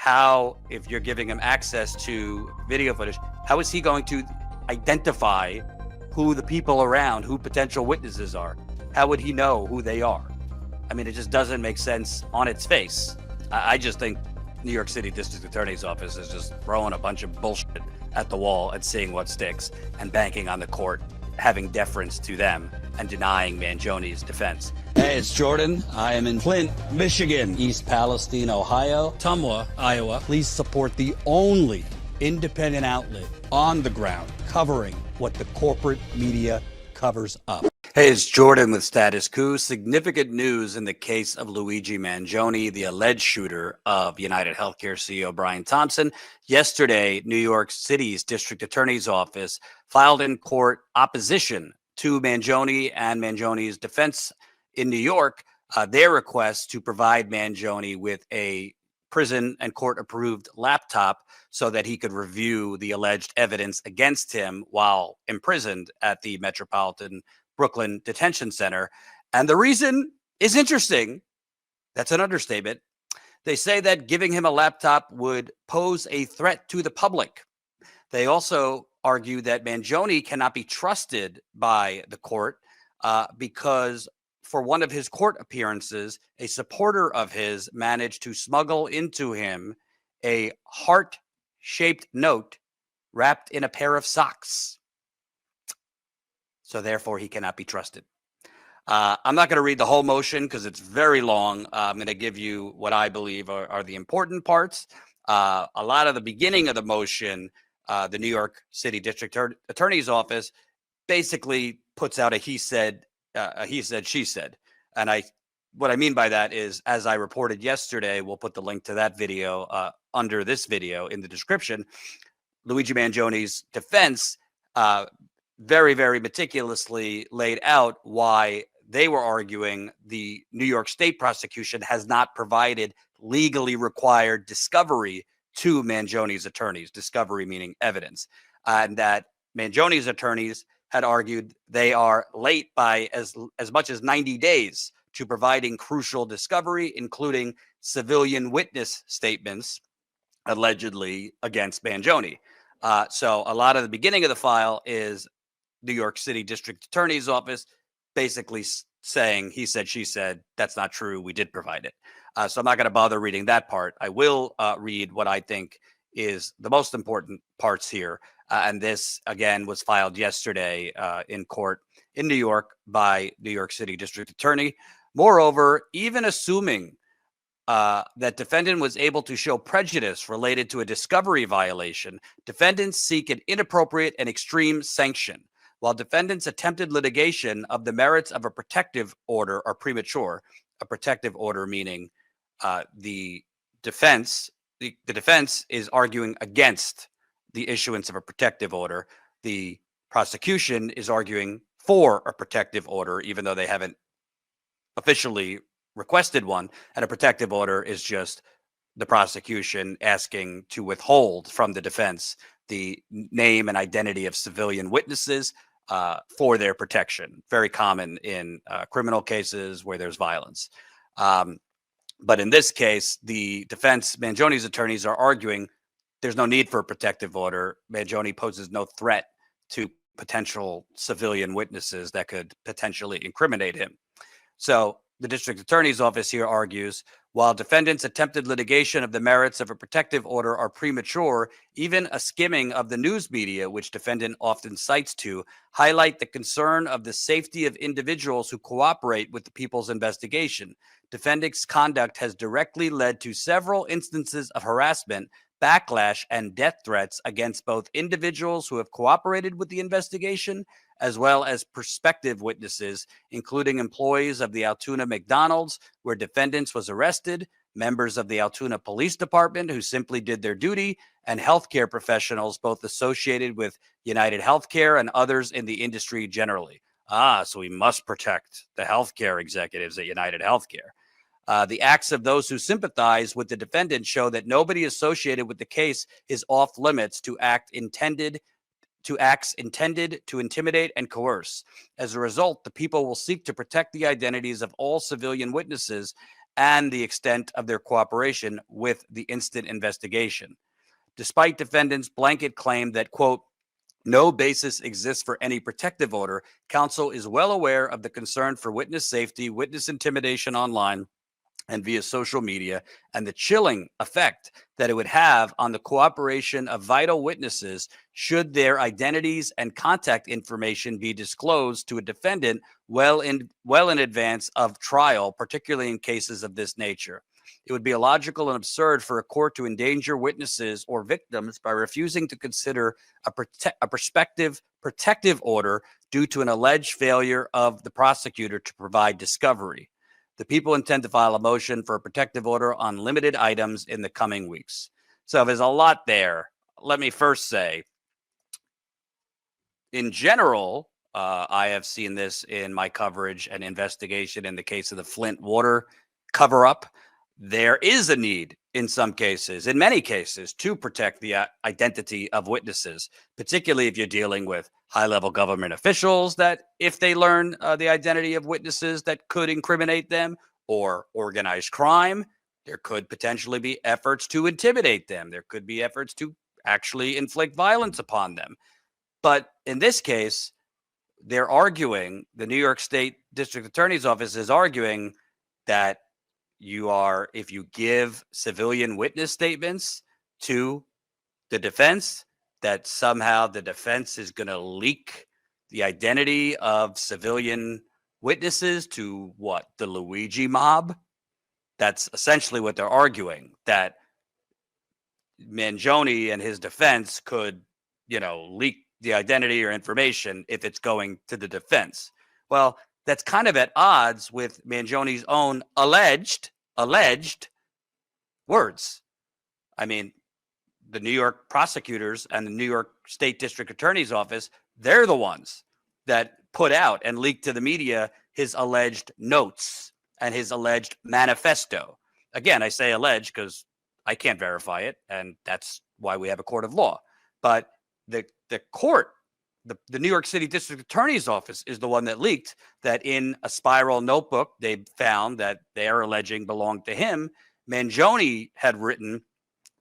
how, if you're giving him access to video footage, how is he going to identify who the people around, who potential witnesses are? How would he know who they are? I mean, it just doesn't make sense on its face. I just think New York City District Attorney's Office is just throwing a bunch of bullshit at the wall and seeing what sticks and banking on the court having deference to them and denying Mangione's defense. Hey, it's Jordan. I am in Flint, Michigan, East Palestine, Ohio, Tumwa, Iowa. Please support the only independent outlet on the ground covering what the corporate media covers up. Hey, it's Jordan with Status Coup. Significant news in the case of Luigi Mangione, the alleged shooter of United Healthcare CEO Brian Thompson. Yesterday, New York City's District Attorney's Office filed in court opposition to Mangione and Mangione's defense in New York, their request to provide Mangione with a prison and court-approved laptop so that he could review the alleged evidence against him while imprisoned at the Metropolitan Brooklyn Detention Center. And the reason is interesting. That's an understatement. They say that giving him a laptop would pose a threat to the public. They also argue that Mangione cannot be trusted by the court because for one of his court appearances, a supporter of his managed to smuggle into him a heart-shaped note wrapped in a pair of socks. So therefore, he cannot be trusted. I'm not going to read the whole motion because it's very long. I'm going to give you what I believe are the important parts. A lot of the beginning of the motion, the New York City District Attorney's Office basically puts out a he said, she said. And what I mean by that is, as I reported yesterday, we'll put the link to that video under this video in the description. Luigi Mangione's defense very, very meticulously laid out why they were arguing the New York State prosecution has not provided legally required discovery to Mangione's attorneys, discovery meaning evidence, and that Mangione's attorneys had argued they are late by as much as 90 days to providing crucial discovery, including civilian witness statements allegedly against Mangione. So a lot of the beginning of the file is New York City District Attorney's Office basically saying he said, she said, that's not true. We did provide it. So I'm not going to bother reading that part. I will read what I think is the most important parts here. And this, again, was filed yesterday in court in New York by New York City District Attorney. Moreover, even assuming that defendant was able to show prejudice related to a discovery violation, defendants seek an inappropriate and extreme sanction. While defendants' attempted litigation of the merits of a protective order are premature, a protective order meaning the defense is arguing against the issuance of a protective order. The prosecution is arguing for a protective order, even though they haven't officially requested one. And a protective order is just the prosecution asking to withhold from the defense the name and identity of civilian witnesses for their protection. Very common in criminal cases where there's violence. But in this case, the defense, Mangione's attorneys are arguing there's no need for a protective order. Mangione poses no threat to potential civilian witnesses that could potentially incriminate him. So the district attorney's office here argues, while defendants' attempted litigation of the merits of a protective order are premature, even a skimming of the news media, which defendant often cites to, highlight the concern of the safety of individuals who cooperate with the people's investigation. Defendants' conduct has directly led to several instances of harassment, backlash, and death threats against both individuals who have cooperated with the investigation as well as prospective witnesses, including employees of the Altoona McDonald's, where defendants was arrested, members of the Altoona Police Department who simply did their duty, and healthcare professionals, both associated with United Healthcare and others in the industry generally. So we must protect the healthcare executives at United Healthcare. The acts of those who sympathize with the defendant show that nobody associated with the case is off limits to acts intended to intimidate and coerce. As a result, the people will seek to protect the identities of all civilian witnesses and the extent of their cooperation with the instant investigation. Despite defendants' blanket claim that, quote, no basis exists for any protective order, counsel is well aware of the concern for witness safety, witness intimidation online, and via social media, and the chilling effect that it would have on the cooperation of vital witnesses should their identities and contact information be disclosed to a defendant well in advance of trial, particularly in cases of this nature. It would be illogical and absurd for a court to endanger witnesses or victims by refusing to consider a prospective protective order due to an alleged failure of the prosecutor to provide discovery. The people intend to file a motion for a protective order on limited items in the coming weeks. So there's a lot there. Let me first say, in general, I have seen this in my coverage and investigation in the case of the Flint water cover-up. There is a need in some cases, in many cases, to protect the identity of witnesses, particularly if you're dealing with high-level government officials that if they learn the identity of witnesses that could incriminate them, or organized crime, there could potentially be efforts to intimidate them. There could be efforts to actually inflict violence upon them. But in this case, they're arguing, the New York State District Attorney's Office is arguing that if you give civilian witness statements to the defense, that somehow the defense is going to leak the identity of civilian witnesses to what? The Luigi mob? That's essentially what they're arguing, that Mangione and his defense could, leak the identity or information if it's going to the defense. Well, that's kind of at odds with Mangione's own alleged words. I mean, the New York prosecutors and the New York State District Attorney's Office, they're the ones that put out and leaked to the media his alleged notes and his alleged manifesto. Again, I say alleged because I can't verify it, and that's why we have a court of law. But the court, the New York City District Attorney's Office is the one that leaked that in a spiral notebook they found that they are alleging belonged to him. Mangione had written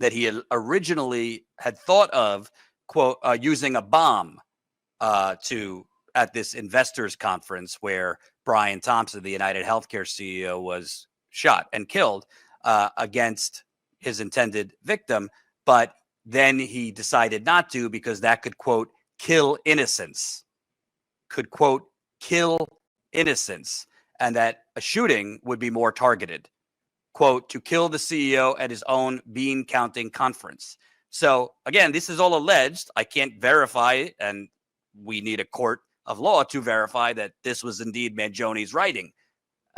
that he had originally had thought of, quote, using a bomb at this investors conference where Brian Thompson, the United Healthcare CEO, was shot and killed against his intended victim. But then he decided not to because that could, quote, kill innocence, and that a shooting would be more targeted, quote, to kill the CEO at his own bean counting conference. So again, this is all alleged. I can't verify it, and we need a court of law to verify that this was indeed Mangione's writing,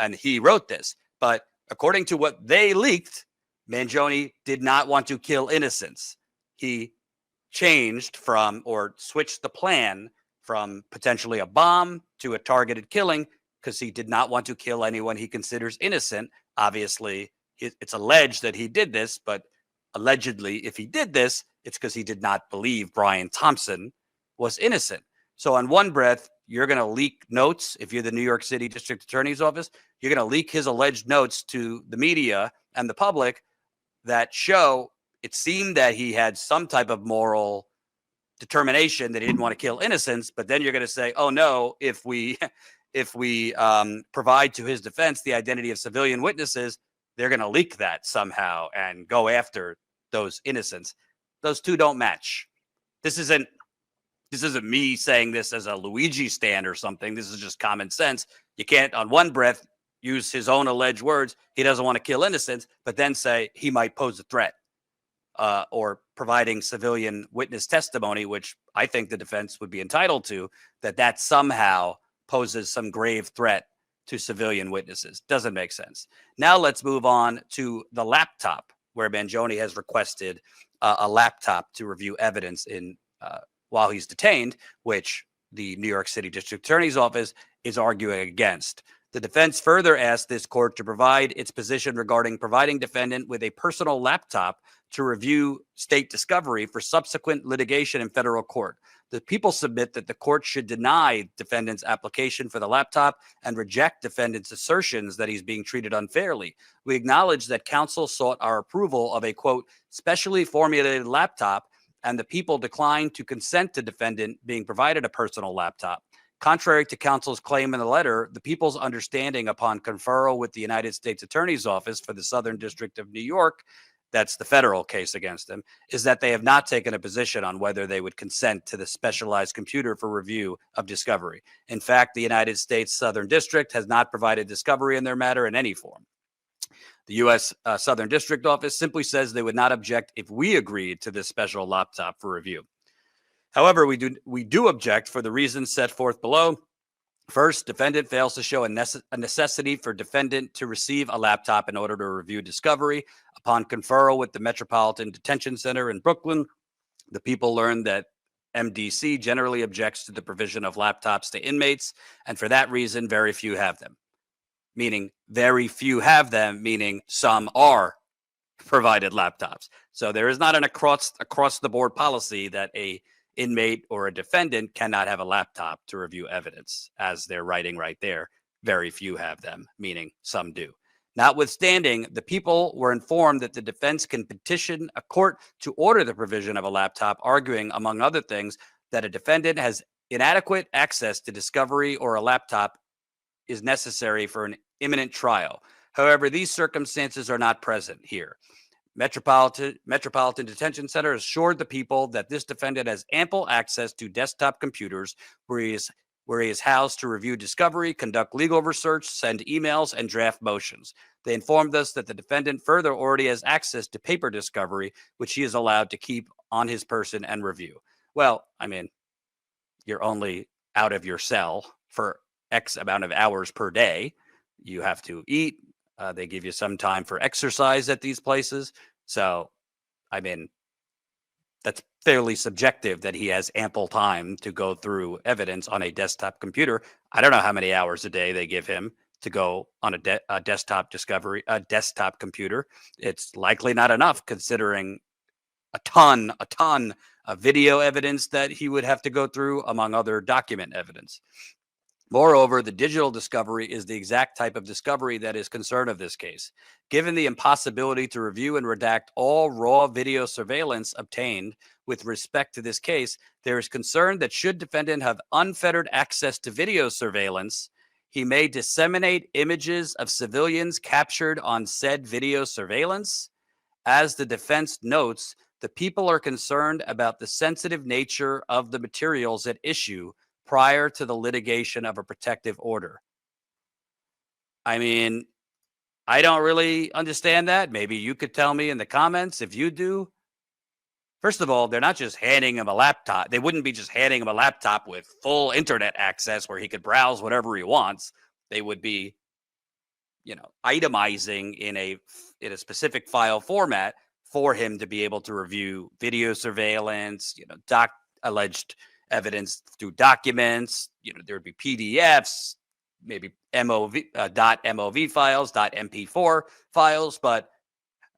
and he wrote this. But according to what they leaked, Mangione did not want to kill innocents. He changed or switched the plan from potentially a bomb to a targeted killing because he did not want to kill anyone he considers innocent. Obviously, it's alleged that he did this, but allegedly, if he did this, it's because he did not believe Brian Thompson was innocent. So on one breath, you're going to leak notes. If you're the New York City District Attorney's Office, you're going to leak his alleged notes to the media and the public that show it seemed that he had some type of moral determination that he didn't want to kill innocents. But then you're going to say, oh no, if we provide to his defense the identity of civilian witnesses, they're going to leak that somehow and go after those innocents. Those two don't match. This isn't me saying this as a Luigi stand or something. This is just common sense. You can't on one breath use his own alleged words. He doesn't want to kill innocents, but then say he might pose a threat or providing civilian witness testimony, which I think the defense would be entitled to, that somehow poses some grave threat to civilian witnesses. Doesn't make sense. Now let's move on to the laptop, where Mangione has requested a laptop to review evidence in while he's detained, which the New York City District Attorney's Office is arguing against. The defense further asked this court to provide its position regarding providing defendant with a personal laptop to review state discovery for subsequent litigation in federal court. The people submit that the court should deny defendant's application for the laptop and reject defendant's assertions that he's being treated unfairly. We acknowledge that counsel sought our approval of a, quote, specially formulated laptop, and the people declined to consent to defendant being provided a personal laptop. Contrary to counsel's claim in the letter, the people's understanding upon conferral with the United States Attorney's Office for the Southern District of New York, that's the federal case against them, is that they have not taken a position on whether they would consent to the specialized computer for review of discovery. In fact, the United States Southern District has not provided discovery in their matter in any form. The U.S. Southern District Office simply says they would not object if we agreed to this special laptop for review. However, we do object for the reasons set forth below. First, defendant fails to show a necessity for defendant to receive a laptop in order to review discovery. Upon conferral with the Metropolitan Detention Center in Brooklyn, the people learned that MDC generally objects to the provision of laptops to inmates, and for that reason, very few have them. Meaning very few have them, meaning some are provided laptops. So there is not an across the board policy that a inmate or a defendant cannot have a laptop to review evidence, as they're writing right there. Very few have them, meaning some do. Notwithstanding, the people were informed that the defense can petition a court to order the provision of a laptop, arguing, among other things, that a defendant has inadequate access to discovery or a laptop is necessary for an imminent trial. However, these circumstances are not present here. Metropolitan Detention Center assured the people that this defendant has ample access to desktop computers where he is housed to review discovery, conduct legal research, send emails, and draft motions. They informed us that the defendant further already has access to paper discovery, which he is allowed to keep on his person and review. Well, I mean, you're only out of your cell for X amount of hours per day. You have to eat. They give you some time for exercise at these places. So, I mean, that's fairly subjective that he has ample time to go through evidence on a desktop computer. I don't know how many hours a day they give him to go on a desktop computer. It's likely not enough, considering a ton of video evidence that he would have to go through, among other document evidence. Moreover, the digital discovery is the exact type of discovery that is concern of this case. Given the impossibility to review and redact all raw video surveillance obtained with respect to this case, there is concern that should defendant have unfettered access to video surveillance, he may disseminate images of civilians captured on said video surveillance. As the defense notes, the people are concerned about the sensitive nature of the materials at issue prior to the litigation of a protective order. I mean, I don't really understand that. Maybe you could tell me in the comments if you do. First of all, they're not just handing him a laptop. They wouldn't be just handing him a laptop with full internet access where he could browse whatever he wants. They would be, itemizing in a specific file format for him to be able to review video surveillance, alleged evidence through documents. There would be PDFs, maybe .mov files, .mp4 files, but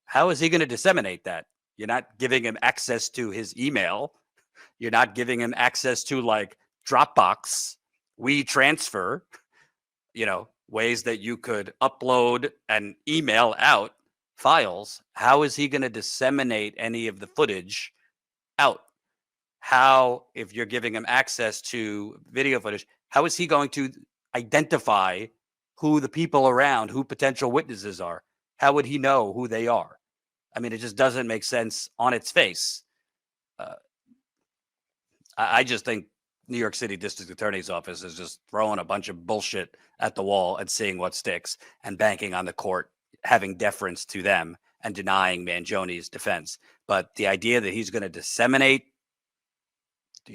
how is he going to disseminate that? You're not giving him access to his email. You're not giving him access to like Dropbox, WeTransfer, ways that you could upload and email out files. How is he going to disseminate any of the footage out? How, if you're giving him access to video footage, how is he going to identify who the people around, who potential witnesses are? How would he know who they are? I mean, it just doesn't make sense on its face. I just think New York City District Attorney's Office is just throwing a bunch of bullshit at the wall and seeing what sticks and banking on the court having deference to them and denying Mangione's defense. But the idea that he's going to disseminate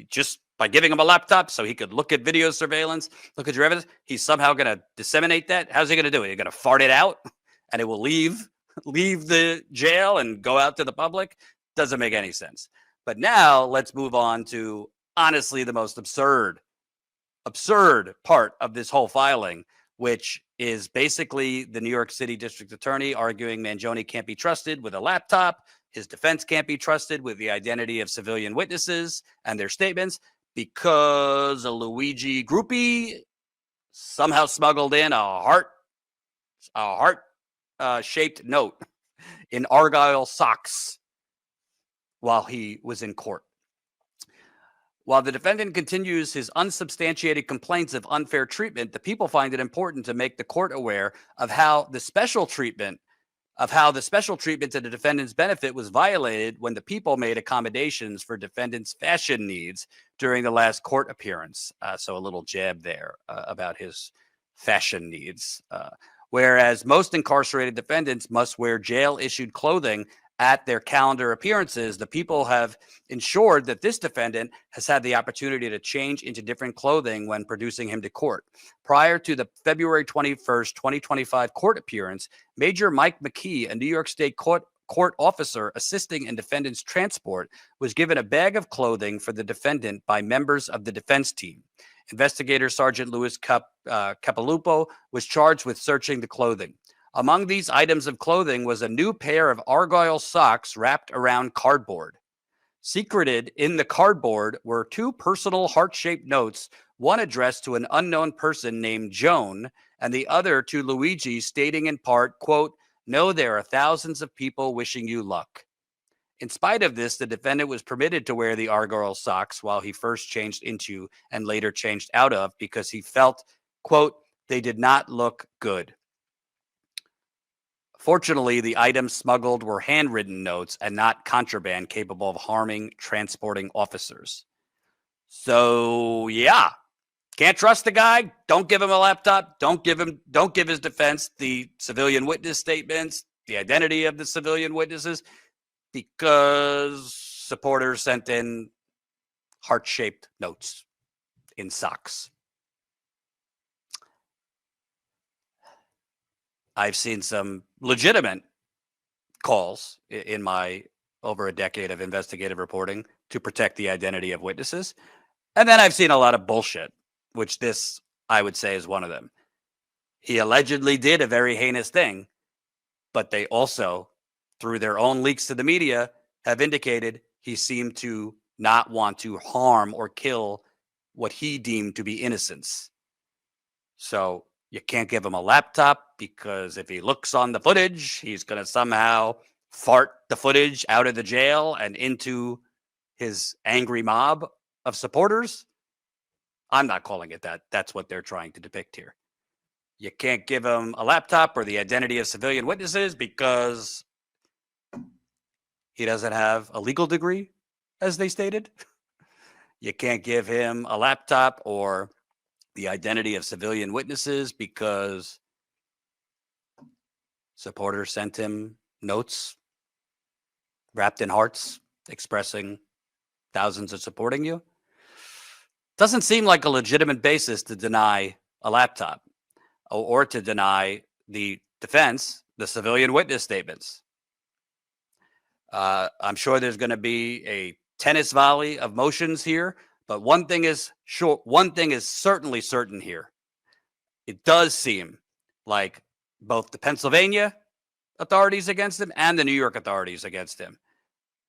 just by giving him a laptop so he could look at video surveillance, look at your evidence, he's somehow going to disseminate that? How's he going to do it? He's going to fart it out and it will leave the jail and go out to the public? Doesn't make any sense. But now let's move on to honestly the most absurd part of this whole filing, which is basically the New York City District Attorney arguing Mangione can't be trusted with a laptop. His defense can't be trusted with the identity of civilian witnesses and their statements because a Luigi groupie somehow smuggled in a heart-shaped note in Argyle socks while he was in court. While the defendant continues his unsubstantiated complaints of unfair treatment, the people find it important to make the court aware of how the special treatment to the defendant's benefit was violated when the people made accommodations for defendant's fashion needs during the last court appearance. So a little jab there about his fashion needs. Whereas most incarcerated defendants must wear jail-issued clothing at their calendar appearances, the people have ensured that this defendant has had the opportunity to change into different clothing when producing him to court. Prior to the February 21st, 2025 court appearance, Major Mike McKee, a New York State court officer assisting in defendant's transport, was given a bag of clothing for the defendant by members of the defense team. Investigator Sergeant Louis Capilupo was charged with searching the clothing. Among these items of clothing was a new pair of Argyle socks wrapped around cardboard. Secreted in the cardboard were two personal heart-shaped notes, one addressed to an unknown person named Joan, and the other to Luigi, stating in part, quote, "Know there are thousands of people wishing you luck." In spite of this, the defendant was permitted to wear the Argyle socks while he first changed into and later changed out of because he felt, quote, "they did not look good." Fortunately, the items smuggled were handwritten notes and not contraband capable of harming transporting officers. So, yeah, can't trust the guy. Don't give him a laptop. Don't give his defense the civilian witness statements, the identity of the civilian witnesses, because supporters sent in heart-shaped notes in socks. I've seen some legitimate calls in my over a decade of investigative reporting to protect the identity of witnesses. And then I've seen a lot of bullshit, which this, I would say, is one of them. He allegedly did a very heinous thing, but they also, through their own leaks to the media, have indicated he seemed to not want to harm or kill what he deemed to be innocents. So you can't give him a laptop because if he looks on the footage, he's going to somehow fart the footage out of the jail and into his angry mob of supporters. I'm not calling it that. That's what they're trying to depict here. You can't give him a laptop or the identity of civilian witnesses because he doesn't have a legal degree, as they stated. You can't give him a laptop or the identity of civilian witnesses because supporters sent him notes wrapped in hearts expressing thousands are supporting you. Doesn't seem like a legitimate basis to deny a laptop or to deny the defense the civilian witness statements. I'm sure there's going to be a tennis volley of motions here. But one thing is certainly certain here. It does seem like both the Pennsylvania authorities against him and the New York authorities against him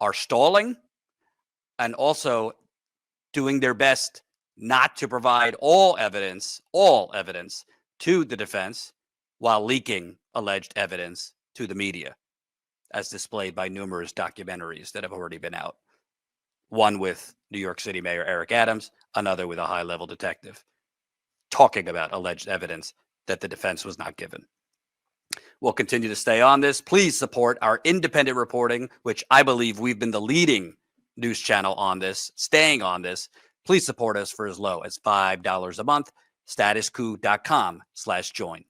are stalling and also doing their best not to provide all evidence to the defense while leaking alleged evidence to the media, as displayed by numerous documentaries that have already been out. One with New York City Mayor Eric Adams, another with a high-level detective, talking about alleged evidence that the defense was not given. We'll continue to stay on this. Please support our independent reporting, which I believe we've been the leading news channel on this, staying on this. Please support us for as low as $5 a month. StatusCoup.com/join.